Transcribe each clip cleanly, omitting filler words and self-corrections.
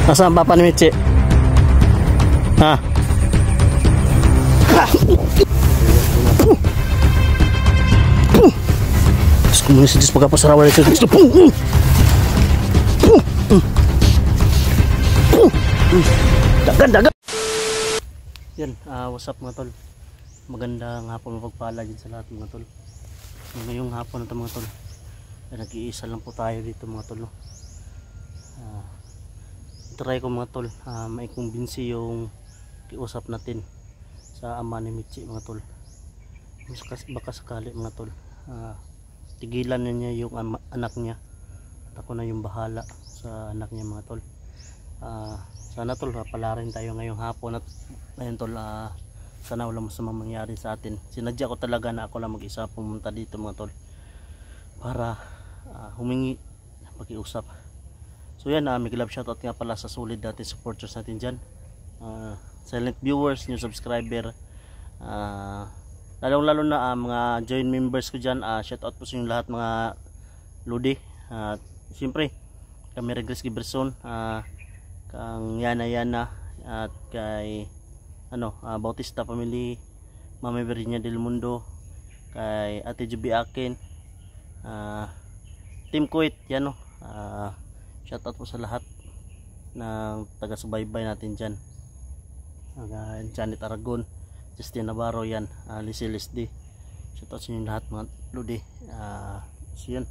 Nasaan papa ni Michi? Ha? Diyos ko muna si Diyos pagkapasarawa nito. Dagan. Yan, what's up mga tol. Magandang hapon, mapagpala dyan sa lahat mga tol. Ngayong hapon na ito mga tol, nag-iisa lang po tayo dito mga tol. Try ko mga tol, maikumbinsi yung kiusap natin sa ama ni Michi mga tol. Baka sakali mga tol, tigilan na niya yung anak niya at ako na yung bahala sa anak niya mga tol. Sana tol, palarin tayo ngayong hapon at ngayon tol, sana wala masamang mangyari sa atin. Sinadya ko talaga na ako lang mag-isa pumunta dito mga tol para humingi pag-iusap. So yan, may love shoutout nga pala sa solid natin supporters natin dyan, silent viewers, new subscriber, lalong lalo na mga join members ko dyan. Shoutout po sa inyo lahat mga lodi. Siyempre kami Regres Giberson, kang Yana at kay Bautista family, Mama Virginia del Mundo, kay Ate Juby Akin, Team Kuwait yan shoutout po sa lahat ng taga-subaybay natin dyan, Janet Aragon, Justin Navarro yan, Lizzie Lesdi, shoutout sa inyo lahat mga lodi. So yan,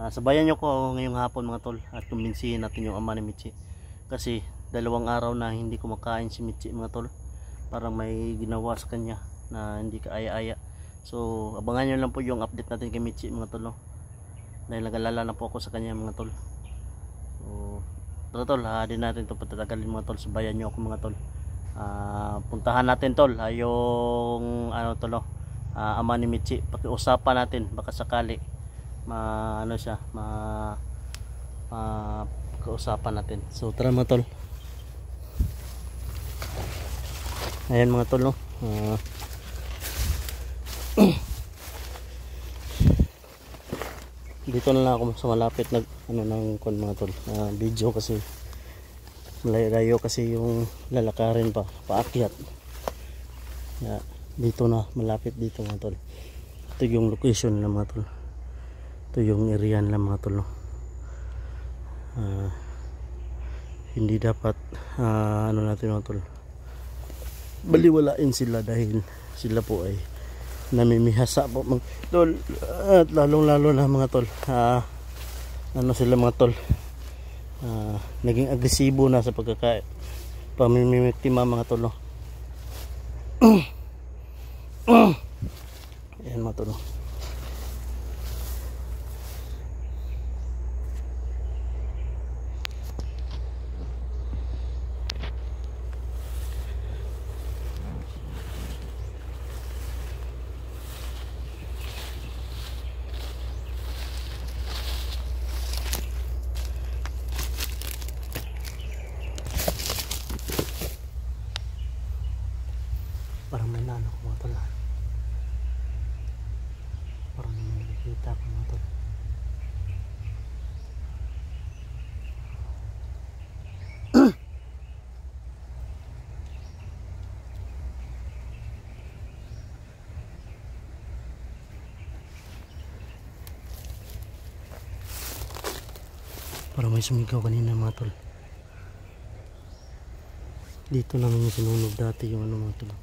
sabayan nyo ko ngayong hapon mga tol at kumbinsihin natin yung ama ni Michi, kasi 2 araw na hindi kumakain si Michi mga tol. Parang may ginawa sa kanya na hindi kaaya-aya. So abangan nyo lang po yung update natin kay Michi mga tol, dahil nag-alala na po ako sa kanya mga tol. So tara tol, din natin ito patatagalin mga tol, sabayan nyo ako mga tol. Puntahan natin tol yung ama ni Michi, pakiusapan natin, baka sakali kausapan natin. So tara mga tol. Ayan mga tol, dito na lang ako sa malapit ng mga tol, video, kasi malayo kasi yung lalakarin pa paakyat. Dito na, malapit dito mga tol. Ito yung location lang mga tol, ito yung area lang mga tol. Hindi dapat natin mga tol, baliwalain sila dahil sila po ay namimihasa po mga tol, at lalong lalo na mga tol, sila mga tol, naging agresibo na sa pamimiktima mga tol. Ayan mga tol. Parang may nano ko mga tol, parang may nakikita ko mga tol. Parang may sumigaw kanina mga tol. Dito namin yung sinunog dati yung mga tol.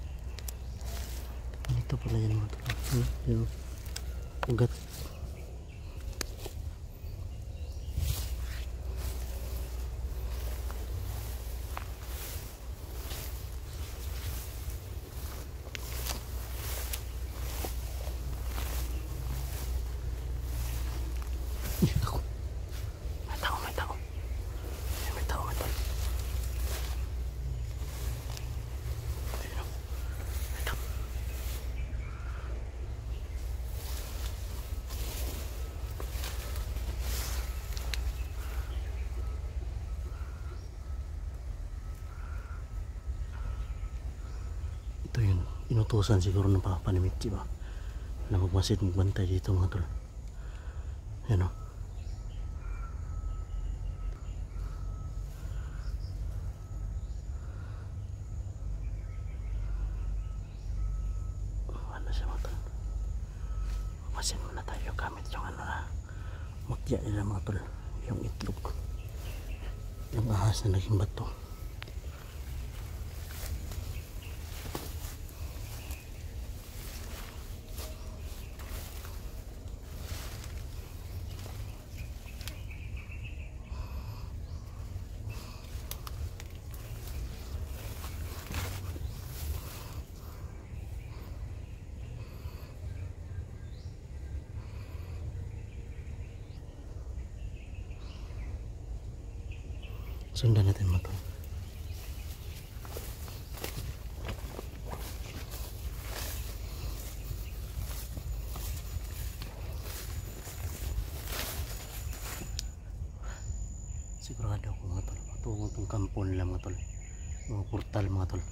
Ito pala yan mga tol, yung ugat. May tao mga tol. Ito yun, inutusan siguro ng papa ni Michi ba, na magmasid magbantay dito mga tol. Yan Masin muna tayo gamit yung ano na mutya nila mga tol, yung itlog, yung ahas na naging bato. Sundan natin mga tol. Sigurado ako mga tol, patungo itong kampo nila mga tol, mga portal mga tol.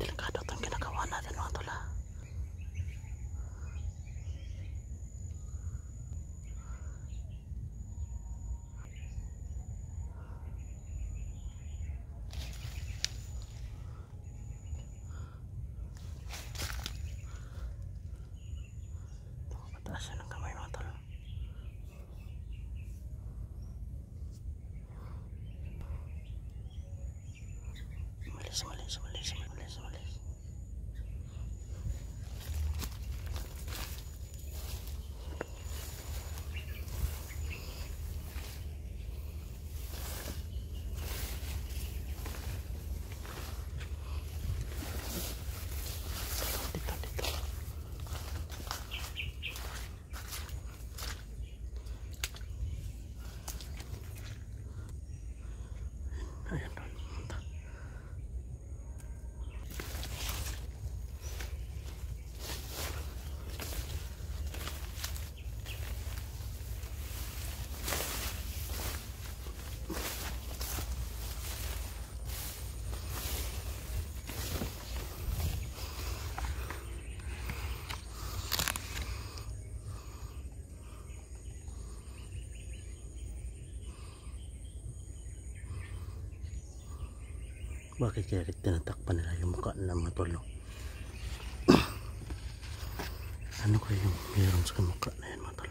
Delikado itong ginagawa natin mga tol. Pataas ng kamay mga tol. Malis, malis, malis, malis, malis. Dito, dito. Ayan doon. Bakit kaya tinatakpan nila yung mukha nila mga tol? Ano kaya yung meron sa mukha na yan mga tol?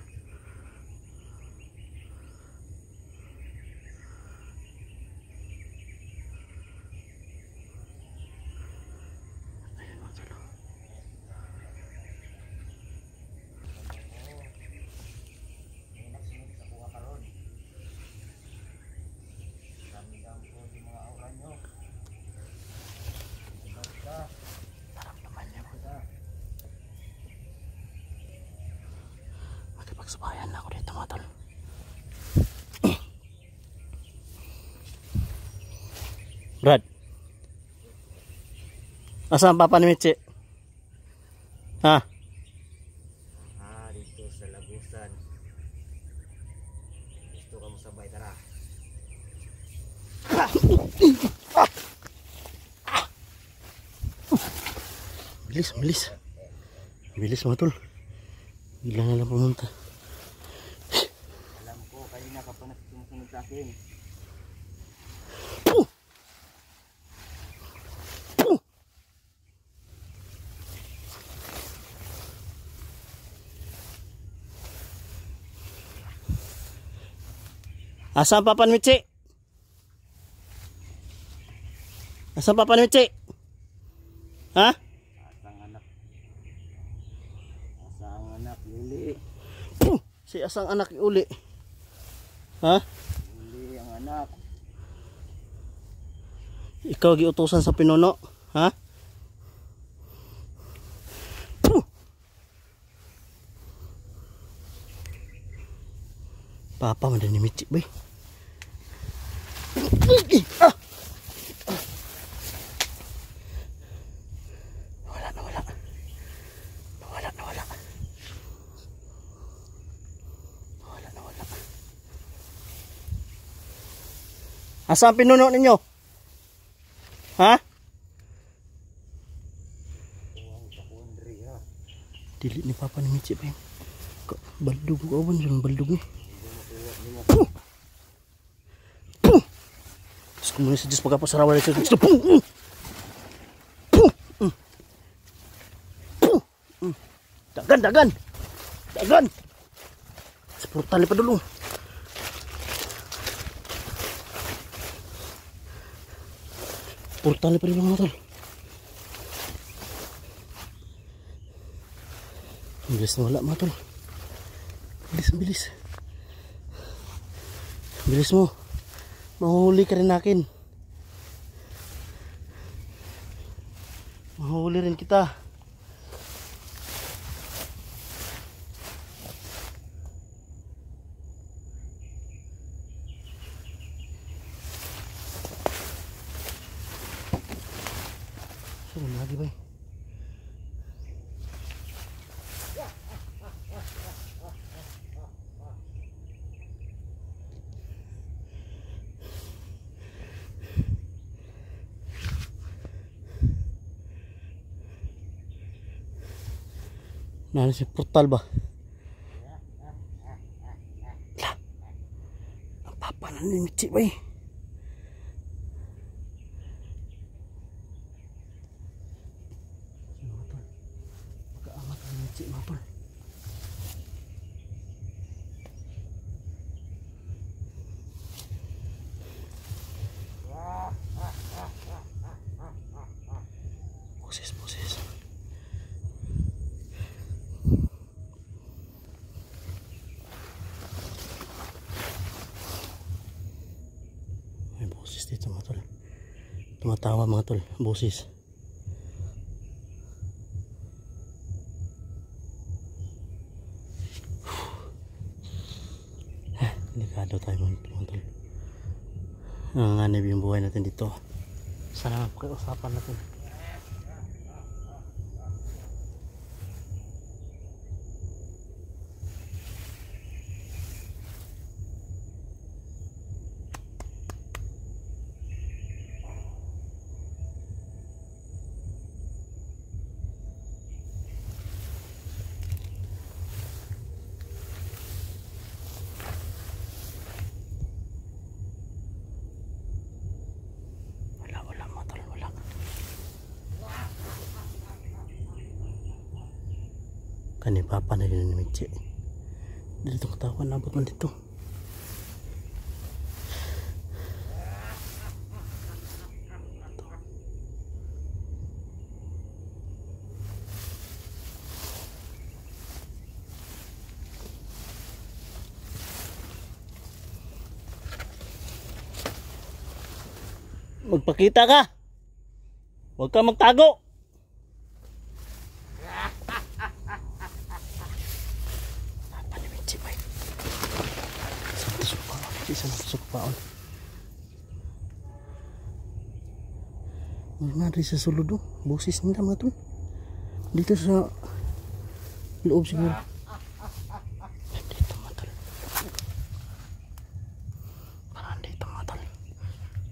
Sabayan na ako dito mga tol. Brad, asan papa ni Michi? Ha? Dito sa Lagusan. Gusto ka mo sabay, tara. Bilis, bilis. Bilis mga tol. Bigla na lang pumunta. Alam ko, kanina ka pa sumusunod sa akin. Asan papa ni Michi? Asan papa ni Michi? Ha? Asang anak. Asang anak, Uli. Si asang anak uli. Ha? Uli ang anak. Ikaw giutusan sa pinuno, ha? Papa man din ni Michi, bay. Nawala, nawala. Nawala, nawala. Nawala, nawala. Asa ang pinuno ninyo? Ha? Tuwang sa kundri, ha. Dili ni papa ni Michi, bay. Baldug ko awan yung baldug ni. Terus kemudian sejus pagka pasarawa itu. Dagan, dagan. Dagan. Sepuluh tali pa dulu. Sepuluh tali pa dulu mga tol. Bilis na wala mga tol. Bilis, bilis. Bilis mo. Mahuli ka rin akin. Mahuli rin kita. Saan lagi ba? Nah, si portal ba? Lah. Apa na ni Michi ba? Pagkaamat ni Michi mga tol. Boses, boses. Boses dito mga tol. Tumatawa mga tol, boses. Delikado tayo mga tol. Nanganganib yung buhay natin dito. Sana mapakiusapan natin. Kani papa na rin ni Michi. Dito katawan, nabot man dito. Magpakita ka. Huwag ka magtago. Papa ni Michi ba? paon. Mga rin sa sulod oh. Busis nila mga tol. Dito sa loob siguro. Dito mga tol. Parang dito mga tol.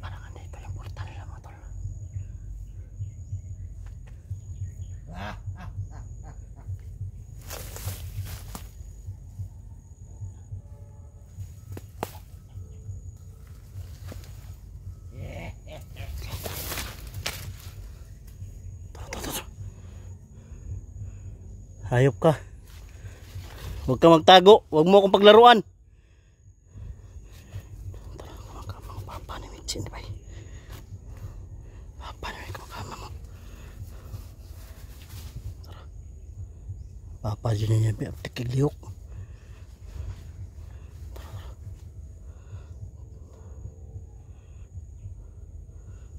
Parang dito yung portal nila mga tol. Hayop ka. Huwag ka magtago. Huwag mo akong paglaruan. Tara, kumakama ko. Papa ni Mitsin, bay. Papa ni kumakama mo. Tara. Papa dyan niya, bay. Tikiliyok.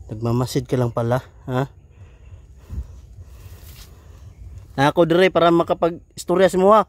Nagmamasid ka lang pala, ha? Ako dire para makapag-istorya si mo ha.